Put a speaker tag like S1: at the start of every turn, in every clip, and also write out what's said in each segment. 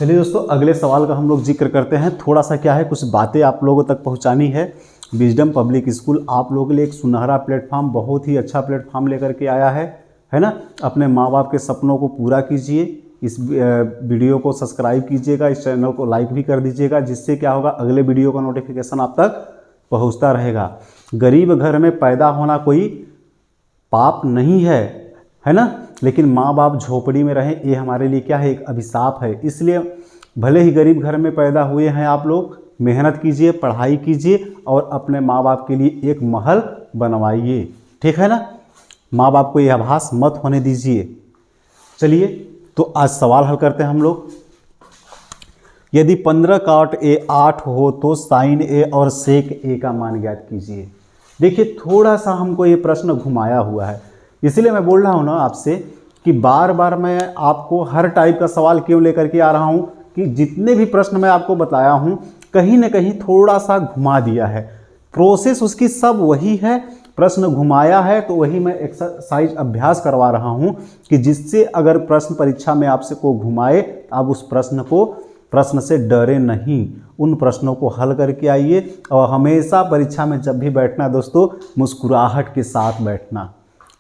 S1: चलिए दोस्तों, अगले सवाल का हम लोग जिक्र करते हैं। थोड़ा सा क्या है, कुछ बातें आप लोगों तक पहुंचानी है। विजडम पब्लिक स्कूल आप लोगों के लिए एक सुनहरा प्लेटफॉर्म, बहुत ही अच्छा प्लेटफॉर्म लेकर के आया है ना। अपने माँ बाप के सपनों को पूरा कीजिए। इस वीडियो को सब्सक्राइब कीजिएगा, इस चैनल को लाइक भी कर दीजिएगा, जिससे क्या होगा, अगले वीडियो का नोटिफिकेशन आप तक पहुंचता रहेगा। गरीब घर में पैदा होना कोई पाप नहीं है ना, लेकिन माँ बाप झोपड़ी में रहें ये हमारे लिए क्या है, एक अभिशाप है। इसलिए भले ही गरीब घर में पैदा हुए हैं, आप लोग मेहनत कीजिए, पढ़ाई कीजिए और अपने माँ बाप के लिए एक महल बनवाइए, ठीक है ना। माँ बाप को यह आभास मत होने दीजिए। चलिए तो आज सवाल हल करते हैं हम लोग। यदि 15 cot A 8 हो तो sin A और sec A का मान ज्ञात कीजिए। देखिए थोड़ा सा हमको ये प्रश्न घुमाया हुआ है, इसलिए मैं बोल रहा हूँ ना आपसे कि बार बार मैं आपको हर टाइप का सवाल क्यों लेकर के आ रहा हूँ कि जितने भी प्रश्न मैं आपको बताया हूँ कहीं ना कहीं थोड़ा सा घुमा दिया है। प्रोसेस उसकी सब वही है, प्रश्न घुमाया है तो वही मैं एक्सरसाइज अभ्यास करवा रहा हूँ कि जिससे अगर प्रश्न परीक्षा में आपसे को घुमाए, आप उस प्रश्न से डरे नहीं, उन प्रश्नों को हल करके आइए। और हमेशा परीक्षा में जब भी बैठना दोस्तों, मुस्कुराहट के साथ बैठना।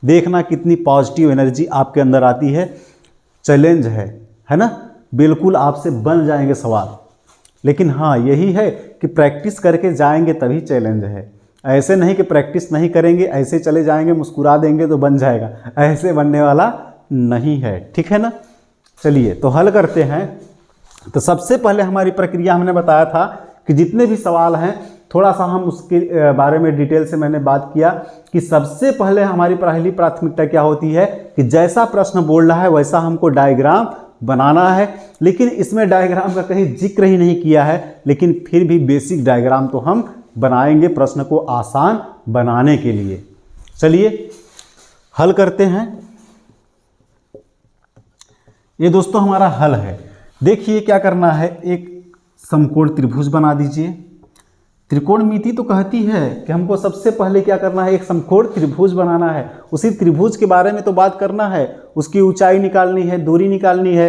S1: देखना कितनी पॉजिटिव एनर्जी आपके अंदर आती है। चैलेंज है ना, बिल्कुल आपसे बन जाएंगे सवाल, लेकिन हाँ यही है कि प्रैक्टिस करके जाएंगे तभी चैलेंज है। ऐसे नहीं कि प्रैक्टिस नहीं करेंगे, ऐसे चले जाएंगे मुस्कुरा देंगे तो बन जाएगा, ऐसे बनने वाला नहीं है, ठीक है ना। चलिए तो हल करते हैं। तो सबसे पहले हमारी प्रक्रिया हमने बताया था कि जितने भी सवाल हैं थोड़ा सा हम उसके बारे में डिटेल से मैंने बात किया कि सबसे पहले हमारी पहली प्राथमिकता क्या होती है कि जैसा प्रश्न बोल रहा है वैसा हमको डायग्राम बनाना है। लेकिन इसमें डायग्राम का कहीं जिक्र ही नहीं किया है, लेकिन फिर भी बेसिक डायग्राम तो हम बनाएंगे प्रश्न को आसान बनाने के लिए। चलिए हल करते हैं। ये दोस्तों हमारा हल है। देखिए क्या करना है, एक समकोण त्रिभुज बना दीजिए। त्रिकोणमिति तो कहती है कि हमको सबसे पहले क्या करना है, एक समकोण त्रिभुज बनाना है। उसी त्रिभुज के बारे में तो बात करना है, उसकी ऊंचाई निकालनी है, दूरी निकालनी है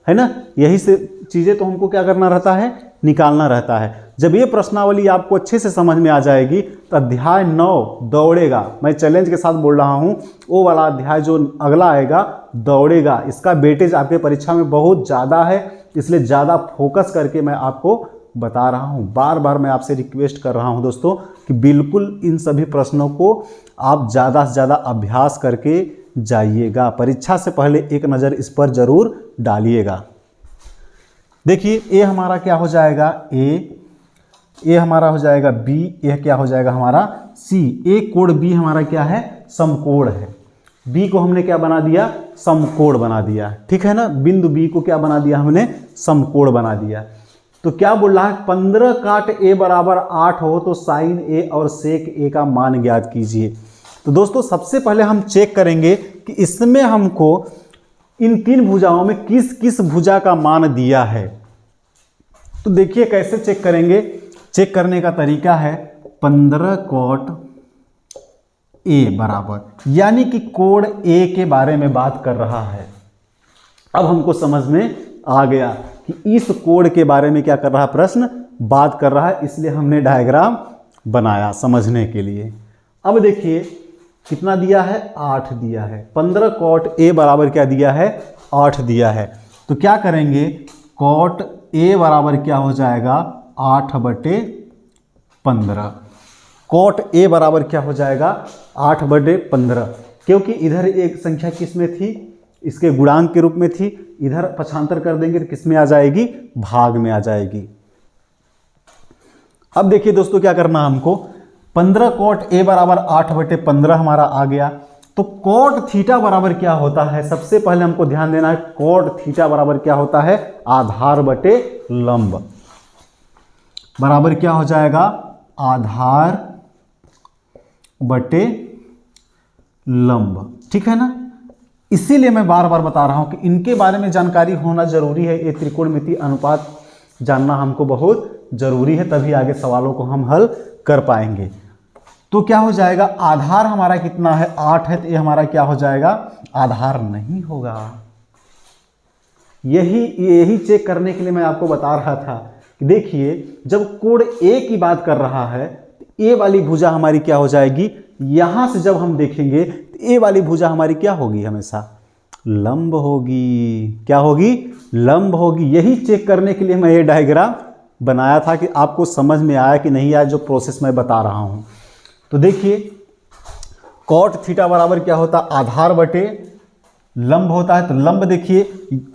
S1: ना। यही से चीज़ें तो हमको क्या करना रहता है, निकालना रहता है। जब ये प्रश्नावली आपको अच्छे से समझ में आ जाएगी तो अध्याय 9 दौड़ेगा, मैं चैलेंज के साथ बोल रहा हूँ, वो वाला अध्याय जो अगला आएगा दौड़ेगा, इसका वेटेज आपके परीक्षा में बहुत ज़्यादा है, इसलिए ज़्यादा फोकस करके मैं आपको बता रहा हूँ। बार बार मैं आपसे रिक्वेस्ट कर रहा हूँ दोस्तों कि बिल्कुल इन सभी प्रश्नों को आप ज़्यादा से ज़्यादा अभ्यास करके जाइएगा। परीक्षा से पहले एक नज़र इस पर ज़रूर डालिएगा। देखिए ए हमारा क्या हो जाएगा, ए हमारा हो जाएगा बी, यह क्या हो जाएगा हमारा सी। ए कोण बी हमारा क्या है, समकोण है। बी को हमने क्या बना दिया, समकोण बना दिया, ठीक है ना। बिंदु बी को क्या बना दिया हमने, समकोण बना दिया। तो क्या बोल रहा है, 15 cot A बराबर 8 हो तो sin A और sec A का मान ज्ञात कीजिए। तो दोस्तों सबसे पहले हम चेक करेंगे कि इसमें हमको इन तीन भुजाओं में किस किस भुजा का मान दिया है। तो देखिए कैसे चेक करेंगे। चेक करने का तरीका है 15 cot A बराबर, यानी कि कोण A के बारे में बात कर रहा है। अब हमको समझ में आ गया कि इस कोण के बारे में क्या कर रहा है, प्रश्न बात कर रहा है, इसलिए हमने डायग्राम बनाया समझने के लिए। अब देखिए कितना दिया है, 8 दिया है। 15 cot A बराबर क्या दिया है, 8 दिया है। तो क्या करेंगे, cot A बराबर क्या हो जाएगा, 8/15। cot A बराबर क्या हो जाएगा, 8/15, क्योंकि इधर एक संख्या किस में थी, इसके गुणांक के रूप में थी, इधर पक्षांतर कर देंगे तो किस में आ जाएगी, भाग में आ जाएगी। अब देखिए दोस्तों क्या करना हमको, 15 cot A बराबर 8/15 हमारा आ गया। तो cot थीटा बराबर क्या होता है, सबसे पहले हमको ध्यान देना है, cot थीटा बराबर क्या होता है, आधार बटे लंब बराबर क्या हो जाएगा, आधार बटे लंब, ठीक है ना। इसीलिए मैं बार बार बता रहा हूं कि इनके बारे में जानकारी होना जरूरी है। ये त्रिकोणमिति अनुपात जानना हमको बहुत जरूरी है, तभी आगे सवालों को हम हल कर पाएंगे। तो क्या हो जाएगा, आधार हमारा कितना है, 8 है, तो ये हमारा क्या हो जाएगा, आधार नहीं होगा। यही चेक करने के लिए मैं आपको बता रहा था कि देखिए जब कोण ए की बात कर रहा है तो ए वाली भुजा हमारी क्या हो जाएगी, यहां से जब हम देखेंगे तो ए वाली भुजा हमारी क्या होगी, हमेशा लंब होगी। क्या होगी, लंब होगी। यही चेक करने के लिए मैं ये डायग्राम बनाया था कि आपको समझ में आया कि नहीं आया जो प्रोसेस मैं बता रहा हूं। तो देखिए कॉट थीटा बराबर क्या होता है, आधार बटे लंब होता है। तो लंब देखिए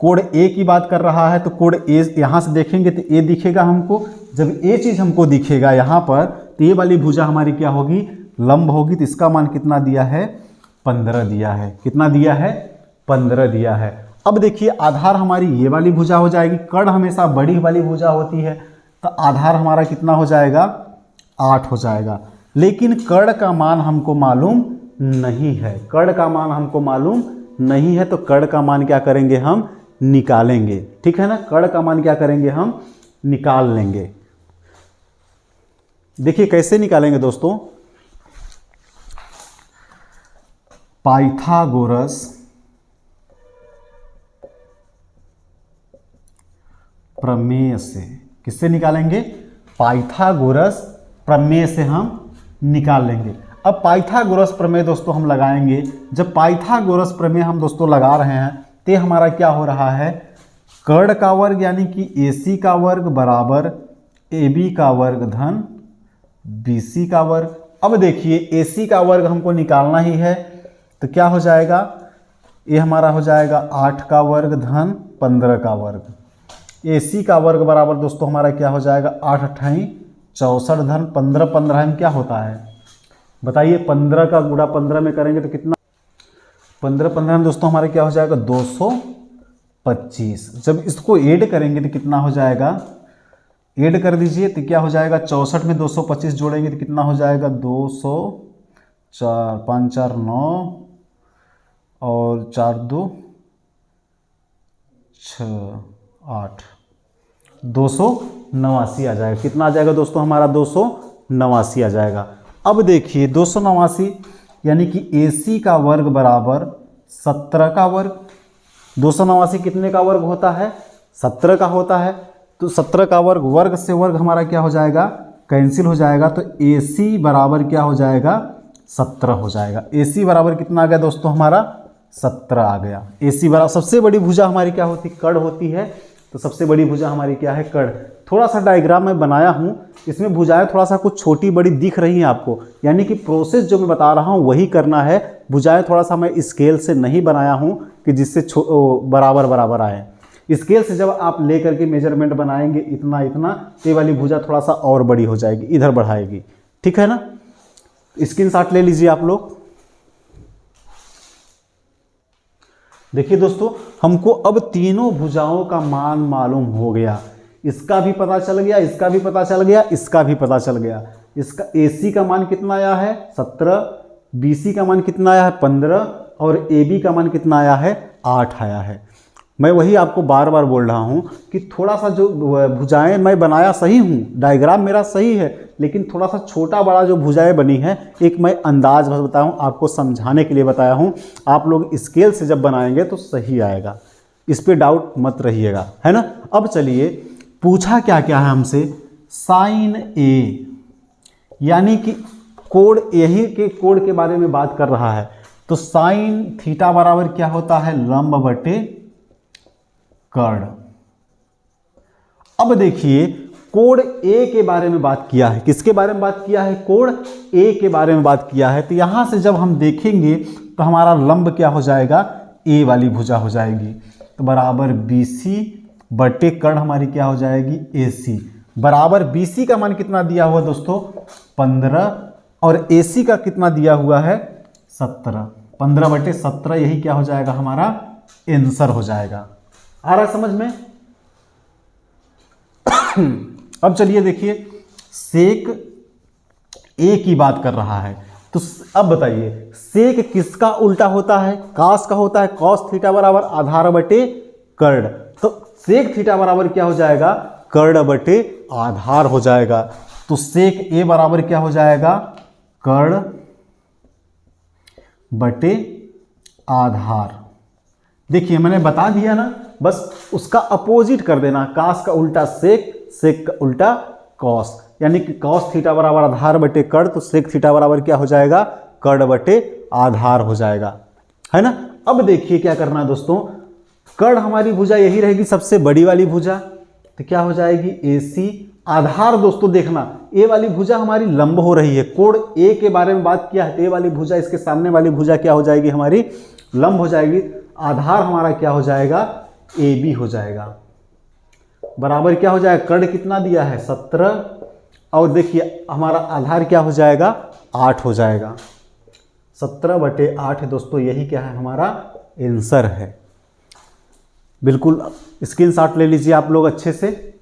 S1: कोण ए की बात कर रहा है तो कोण ए यहाँ से देखेंगे तो ए दिखेगा हमको। जब ये चीज़ हमको दिखेगा यहाँ पर तो ये वाली भुजा हमारी क्या होगी, लंब होगी। तो इसका मान कितना दिया है, 15 दिया है। कितना दिया है, 15 दिया है। अब देखिए आधार हमारी ये वाली भुजा हो जाएगी। कर्ण हमेशा बड़ी वाली भुजा होती है तो आधार हमारा कितना हो जाएगा, 8 हो जाएगा। लेकिन कर्ण का मान हमको मालूम नहीं है, कर्ण का मान हमको मालूम नहीं है। तो कर्ण का मान क्या करेंगे, हम निकालेंगे। ठीक है ना, कर्ण का मान क्या करेंगे, हम निकाल लेंगे। देखिए कैसे निकालेंगे दोस्तों, पाइथागोरस प्रमेय से। किससे निकालेंगे, पाइथागोरस प्रमेय से हम निकाल लेंगे। अब पाइथागोरस प्रमेय दोस्तों हम लगाएंगे। जब पाइथागोरस प्रमेय हम दोस्तों लगा रहे हैं तो हमारा क्या हो रहा है, कर्ण का वर्ग यानी कि AC का वर्ग बराबर AB का वर्ग धन BC का वर्ग। अब देखिए AC का वर्ग हमको निकालना ही है तो क्या हो जाएगा, ये हमारा हो जाएगा 8 का वर्ग धन 15 का वर्ग। AC का वर्ग बराबर दोस्तों हमारा क्या हो जाएगा, 8 अट्ठाई 64 धन 15 15 में क्या होता है बताइए, 15 का गुणा 15 में करेंगे तो कितना, 15 15 में दोस्तों हमारा क्या हो जाएगा 225। जब इसको ऐड करेंगे तो कितना हो जाएगा, ऐड कर दीजिए तो क्या हो जाएगा, 64 में 225 जोड़ेंगे तो कितना हो जाएगा 200, 4 5 4 9 और 4 2 6 8, 289 आ जाएगा। कितना आ जाएगा दोस्तों हमारा, 289 आ जाएगा। अब देखिए 289 यानी कि AC का वर्ग बराबर 17 का वर्ग। 289 कितने का वर्ग होता है, 17 का होता है। तो 17 का वर्ग, वर्ग से वर्ग हमारा क्या हो जाएगा, कैंसिल हो जाएगा। तो AC बराबर क्या हो जाएगा, 17 हो जाएगा। AC बराबर कितना आ गया दोस्तों हमारा, 17 आ गया। AC बराबर, सबसे बड़ी भुजा हमारी क्या होती, कर्ण होती है। तो सबसे बड़ी भुजा हमारी क्या है, कर्ण। थोड़ा सा डायग्राम मैं बनाया हूँ, इसमें भुजाएं थोड़ा सा कुछ छोटी बड़ी दिख रही हैं आपको, यानी कि प्रोसेस जो मैं बता रहा हूँ वही करना है। भुजाएं थोड़ा सा मैं स्केल से नहीं बनाया हूँ कि जिससे बराबर बराबर आए। स्केल से जब आप ले करके मेजरमेंट बनाएंगे इतना इतना, तो ये वाली भुजा थोड़ा सा और बड़ी हो जाएगी, इधर बढ़ाएगी। ठीक है ना, स्क्रीनशॉट ले लीजिए आप लोग। देखिए दोस्तों हमको अब तीनों भुजाओं का मान मालूम हो गया। इसका भी पता चल गया, इसका भी पता चल गया, इसका भी पता चल गया। इसका AC का मान कितना आया है, 17, BC का मान कितना आया है, 15 और AB का मान कितना आया है, 8 आया है। मैं वही आपको बार बार बोल रहा हूँ कि थोड़ा सा जो भुजाएं मैं बनाया सही हूँ, डायग्राम मेरा सही है, लेकिन थोड़ा सा छोटा बड़ा जो भुजाएं बनी है, एक मैं अंदाज बस बताया हूँ, आपको समझाने के लिए बताया हूँ। आप लोग स्केल से जब बनाएंगे तो सही आएगा, इस पर डाउट मत रहिएगा, है ना। अब चलिए पूछा क्या क्या है हमसे, साइन A यानी कि कोण, यही के कोण के बारे में बात कर रहा है। तो साइन थीटा बराबर क्या होता है, लंब बटे कर्ण। अब देखिए कोण A के बारे में बात किया है, किसके बारे में बात किया है, कोण A के बारे में बात किया है। तो यहां से जब हम देखेंगे तो हमारा लंब क्या हो जाएगा, A वाली भुजा हो जाएगी। तो बराबर BC बटे कर्ण हमारी क्या हो जाएगी, AC बराबर BC का मान कितना दिया हुआ दोस्तों, 15 और AC का कितना दिया हुआ है, 17। 15 बटे 17 यही क्या हो जाएगा, हमारा आंसर हो जाएगा। आ रहा है समझ में। अब चलिए देखिए सेक A की बात कर रहा है। तो अब बताइए सेक किसका उल्टा होता है, कॉस का होता है। कॉस थीटा बराबर आधार बटे कर्ण। तो सेक थीटा बराबर क्या हो जाएगा, कर्ण बटे आधार हो जाएगा। तो सेक A बराबर क्या हो जाएगा, कर्ण बटे आधार। देखिए मैंने बता दिया ना बस उसका अपोजिट कर देना, कास का उल्टा सेक, सेक का उल्टा कॉस, यानी कि कॉस थीटा बराबर आधार बटे कड़, तो सेक थीटा बराबर क्या हो जाएगा, कड़ बटे आधार हो जाएगा, है ना। अब देखिए क्या करना है दोस्तों, कड़ हमारी भुजा यही रहेगी सबसे बड़ी वाली भुजा, तो क्या हो जाएगी AC। आधार दोस्तों देखना, ए वाली भुजा हमारी लंब हो रही है, कोण ए के बारे में बात किया है, तो ए वाली भुजा इसके सामने वाली भुजा क्या हो जाएगी हमारी, लंब हो जाएगी। आधार हमारा क्या हो जाएगा, AB हो जाएगा, बराबर क्या हो जाएगा, कड़ कितना दिया है 17, और देखिए हमारा आधार क्या हो जाएगा 8 हो जाएगा, 17/8 दोस्तों, यही क्या है हमारा आंसर है। बिल्कुल स्क्रीनशॉट ले लीजिए आप लोग अच्छे से।